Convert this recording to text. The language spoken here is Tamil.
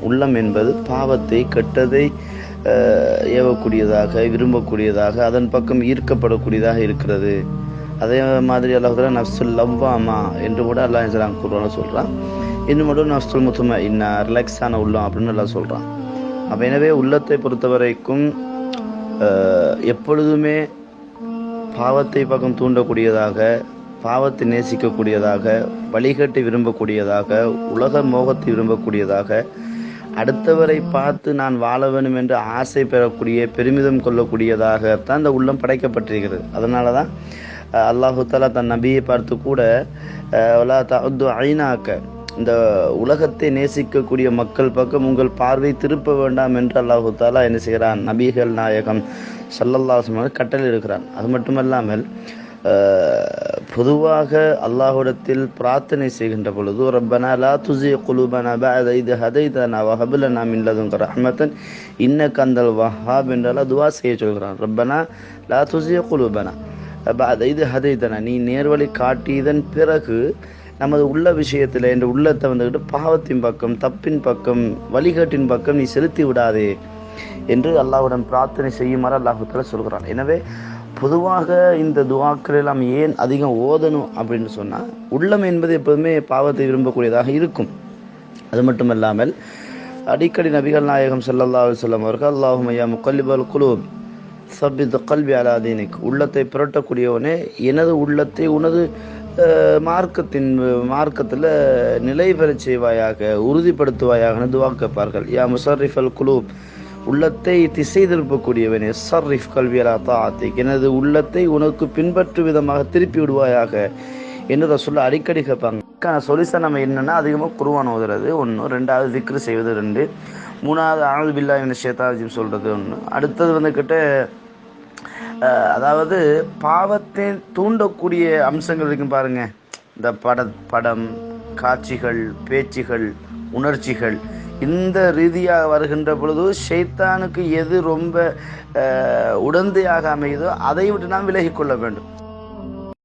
உள்ளம் என்பது பாவத்தை கெட்டதை ஏவக்கூடியதாக, விரும்பக்கூடியதாக, அதன் பக்கம் ஈர்க்கப்படக்கூடியதாக இருக்கிறது. அதே மாதிரி அல்லாஹ் நஃப்சுல் லவ்வாமா என்று கூட அல்லாஹ் குர்ஆன்ல சொல்றான். இன்னும் மட்டும் நஃப்சுல் முத்மஇன்னா, ரிலாக்ஸான உள்ளம் அப்படின்னு எல்லாம் சொல்றான். அப்போ எனவே உள்ளத்தை பொறுத்த வரைக்கும் எப்பொழுதுமே பாவத்தை பக்கம் தூண்டக்கூடியதாக, பாவத்தை நேசிக்கக்கூடியதாக, வழிகட்டை விரும்பக்கூடியதாக, உலக மோகத்தை விரும்பக்கூடியதாக, அடுத்தவரை பார்த்து நான் வாழ வேண்டும் என்று ஆசை பெறக்கூடிய, பெருமிதம் கொள்ளக்கூடியதாகத்தான் இந்த உள்ளம் படைக்கப்பட்டிருக்கிறது. அதனால தான் அல்லாஹு தஆலா தன் நபியை பார்த்து கூட வலா தஅது ஐனாக்க, இந்த உலகத்தை நேசிக்கக்கூடிய மக்கள் பக்கம் உங்கள் பார்வை திருப்ப வேண்டாம் என்று அல்லாஹு தஆலா என்ன செய்கிறான், நபிகள் நாயகம் ஸல்லல்லாஹு அலைஹி வஸல்லம் கட்டளை இருக்கிறான். அது மட்டுமல்லாமல் பொதுவாக அல்லாஹ்விடத்தில் பிரார்த்தனை செய்கின்ற பொழுது ரப்பனா லா துஸி குலூபனா பஅத இத் ஹதைதனா வ ஹப் லனா மின் லதுன்க ரஹ்மத்தன் இன்னக அன்தல் வஹ்ஹாப் என்றெல்லாம் துஆ செய்ய சொல்கிறான். ரப்பனா லா துஸி குலூபனா பஅத இத் ஹதைதனா, நீ நேர்வழி காட்டியதன் பிறகு நமது உள்ள விஷயத்தில் என்ற உள்ளத்தை வந்துக்கிட்டு பாவத்தின் பக்கம், தப்பின் பக்கம், வழிகாட்டின் பக்கம் நீ செலுத்தி விடாதே என்று அல்லாஹ்விடம் பிரார்த்தனை செய்யுமாறு அல்லாஹ் தஆலா சொல்கிறான். எனவே பொதுவாக இந்த துஆக்கள் எல்லாம் ஏன் அதிகம் ஓதணும் அப்படின்னு சொன்னால், உள்ளம் என்பது எப்போதுமே பாவத்தை விரும்பக்கூடியதாக இருக்கும். அது மட்டுமல்லாமல் அடிக்கடி நபிகள் நாயகம் ஸல்லல்லாஹு அலைஹி வஸல்லம் அவர்கள் அல்லாஹும்ம யா முகல்லிபல் குலூப் ஸப்பித் கல்பி அலா தீனிக், உள்ளத்தை புரட்டக்கூடியவனே எனது உள்ளத்தை உனது மார்க்கத்தில் நிலை பெறச் செய்வாயாக, உறுதிப்படுத்துவாயாக துஆ கேட்பார்கள். யா முஸர்ரிஃபல் குலூப், உள்ளத்தை திசை திருப்பக்கூடியவனே, ஸர்ரிஃப் கல்பி அலா தாஅத்திக், எனது உள்ளத்தை உனக்கு பின்பற்றும் விதமாக திருப்பி விடுவாயாக என்று ரசூலுல்லாஹ் அடிக்கடி கேட்பாங்க. சொல்யூஷன் நம்ம என்னென்னா, அதிகமாக குர்ஆன் ஓதுறது 1, 2வது திக்ர் செய்வது 2, 3வது அஊது பில்லாஹி மினஷ் ஷைத்தானிர் ரஜீம் சொல்கிறது 1, அடுத்தது வந்துக்கிட்ட அதாவது பாவத்தை தூண்டக்கூடிய அம்சங்கள் இருக்கும் பாருங்க. இந்த படம், காட்சிகள், பேச்சுகள், உணர்ச்சிகள், இந்த ரீதியாக வருகின்ற பொழுது ஷைத்தானுக்கு எது ரொம்ப உடந்தையாக அமையுதோ அதை விட்டு நாம் விலகிக் கொள்ள வேண்டும்.